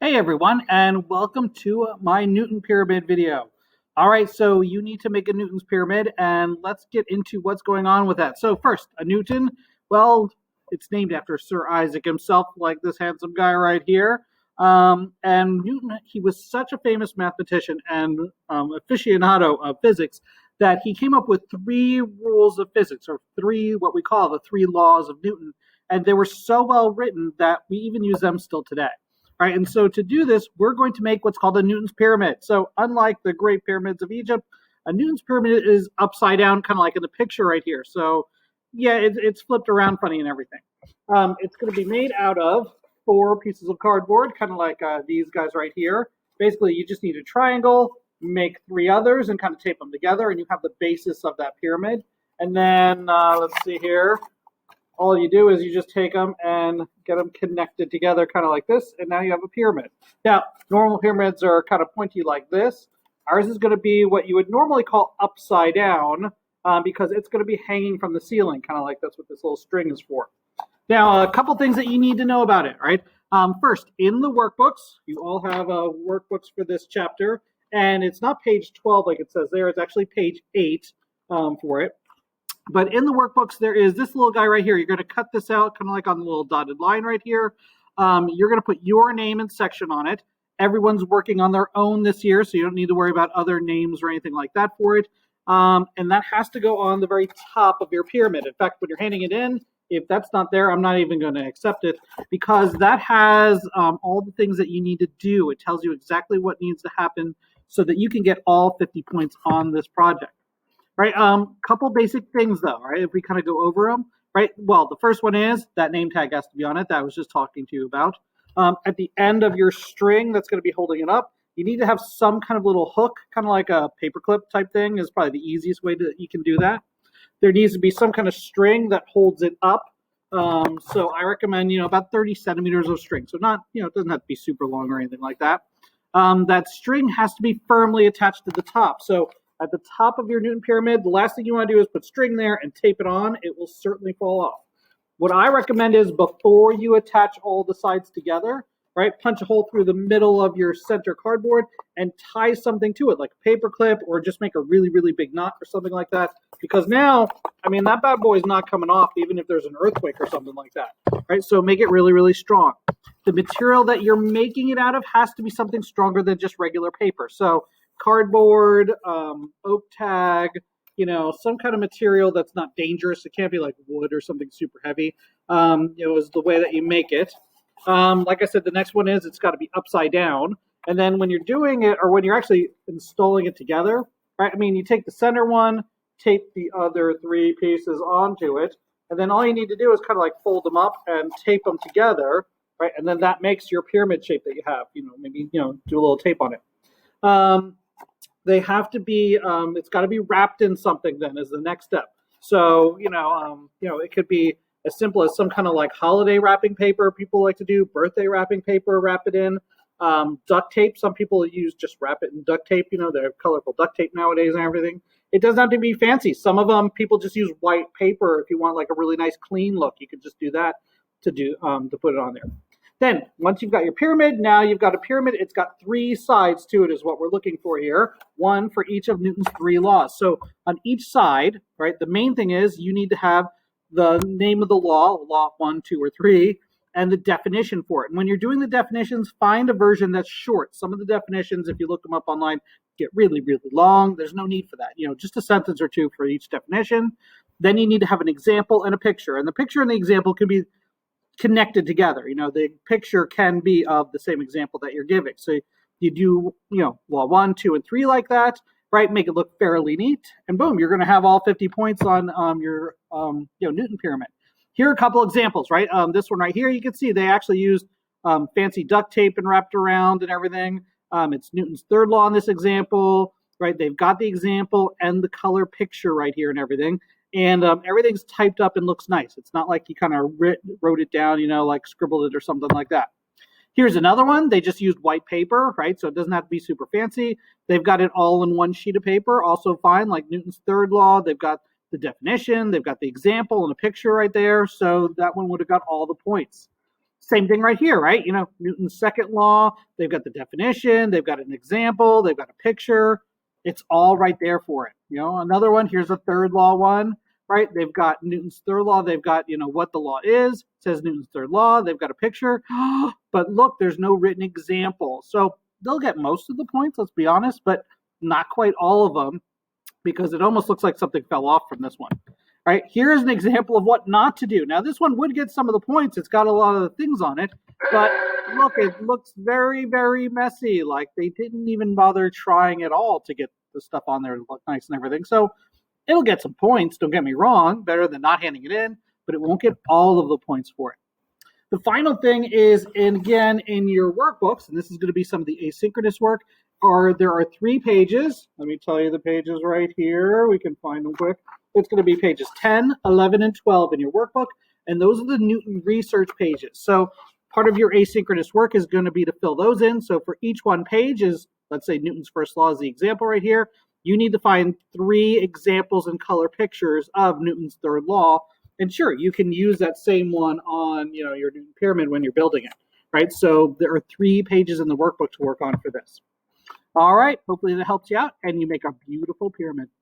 Hey everyone, and welcome to my Newton Pyramid video. All right, so you need to make a Newton's Pyramid, and let's get into what's going on with that. So first, a Newton, well, it's named after Sir Isaac himself, like this handsome guy right here. And Newton, he was such a famous mathematician and aficionado of physics that he came up with three rules of physics, or three, what we call the three laws of Newton. And they were so well written that we even use them still today. All right, and so to do this, we're going to make what's called a Newton's Pyramid. So unlike the Great Pyramids of Egypt, a Newton's Pyramid is upside down, kind of like in the picture right here. So yeah, it's flipped around funny and everything. It's going to be made out of four pieces of cardboard, kind of like these guys right here. Basically, you just need a triangle, make three others, and kind of tape them together, and you have the basis of that pyramid. And then, let's see here. All you do is you just take them and get them connected together kind of like this, and now you have a pyramid. Now, normal pyramids are kind of pointy like this. Ours is going to be what you would normally call upside down because it's going to be hanging from the ceiling, kind of like that's what this little string is for. Now, a couple things that you need to know about it, right? First, in the workbooks, you all have workbooks for this chapter, and it's not page 12 like it says there. It's actually page 8 for it. But in the workbooks, there is this little guy right here. You're going to cut this out kind of like on the little dotted line right here. You're going to put your name and section on it. Everyone's working on their own this year, so you don't need to worry about other names or anything like that for it. And that has to go on the very top of your pyramid. In fact, when you're handing it in, if that's not there, I'm not even going to accept it because that has all the things that you need to do. It tells you exactly what needs to happen so that you can get all 50 points on this project. Right, couple basic things though, right? If we kind of go over them, right? Well, the first one is that name tag has to be on it that I was just talking to you about. At the end of your string that's going to be holding it up, you need to have some kind of little hook, kind of like a paperclip type thing is probably the easiest way that you can do that. There needs to be some kind of string that holds it up. So I recommend, about 30 centimeters of string. So not, it doesn't have to be super long or anything like that. That string has to be firmly attached to the top. So at the top of your Newton Pyramid, the last thing you want to do is put string there and tape it on. It will certainly fall off. What I recommend is before you attach all the sides together, right, punch a hole through the middle of your center cardboard and tie something to it, like a paper clip, or just make a really, really big knot or something like that. Because now, that bad boy is not coming off, even if there's an earthquake or something like that, right? So make it really, really strong. The material that you're making it out of has to be something stronger than just regular paper. So cardboard, oak tag, some kind of material that's not dangerous. It can't be like wood or something super heavy. Is the way that you make it. Like I said, the next one is it's got to be upside down. And then when you're doing it, or when you're actually installing it together, right? You take the center one, tape the other three pieces onto it, and then all you need to do is kind of like fold them up and tape them together, right? And then that makes your pyramid shape that you have. Maybe do a little tape on it. They have to be, it's got to be wrapped in something then is the next step. So, it could be as simple as some kind of like holiday wrapping paper people like to do, birthday wrapping paper, wrap it in. Duct tape, some people use just wrap it in duct tape. They have colorful duct tape nowadays and everything. It doesn't have to be fancy. Some of them, people just use white paper. If you want like a really nice clean look, you could just do that to put it on there. Then, once you've got your pyramid, now you've got a pyramid. It's got three sides to it is what we're looking for here. One for each of Newton's three laws. So on each side, right, the main thing is you need to have the name of the law 1, 2, or 3, and the definition for it. And when you're doing the definitions, find a version that's short. Some of the definitions, if you look them up online, get really, really long. There's no need for that. Just a sentence or two for each definition. Then you need to have an example and a picture. And the picture and the example can be connected together. The picture can be of the same example that you're giving. So you do, law 1, 2, and 3 like that, right? Make it look fairly neat, and boom, you're going to have all 50 points on your Newton Pyramid. Here are a couple examples, right? This one right here, you can see they actually used fancy duct tape and wrapped around and everything. It's Newton's third law in this example, right? They've got the example and the color picture right here and everything. And everything's typed up and looks nice. It's not like you kind of wrote it down, like scribbled it or something like that. Here's another one. They just used white paper, right? So it doesn't have to be super fancy. They've got it all in one sheet of paper, also fine, like Newton's third law. They've got the definition, they've got the example and a picture right there. So that one would have got all the points. Same thing right here, right? You know, Newton's second law, they've got the definition, they've got an example, they've got a picture. It's all right there for it. You know, another one, here's a third law one, right? They've got Newton's third law, they've got, you know, what the law is, says Newton's third law, they've got a picture. But look, there's no written example. So they'll get most of the points, let's be honest, but not quite all of them, because it almost looks like something fell off from this one. All right, here's an example of what not to do. Now, this one would get some of the points. It's got a lot of the things on it, but look, it looks very, very messy. Like they didn't even bother trying at all to get the stuff on there to look nice and everything. So it'll get some points, don't get me wrong, better than not handing it in, but it won't get all of the points for it. The final thing is, and again, in your workbooks, and this is going to be some of the asynchronous work, there are 3 pages. Let me tell you the pages right here. We can find them quick. It's going to be pages 10, 11, and 12 in your workbook, and those are the Newton research pages. So part of your asynchronous work is going to be to fill those in. So for each one page is, let's say Newton's first law is the example right here. You need to find 3 examples and color pictures of Newton's third law. And sure, you can use that same one on, you know, your Newton pyramid when you're building it, right? So there are 3 pages in the workbook to work on for this. All right, hopefully that helps you out and you make a beautiful pyramid.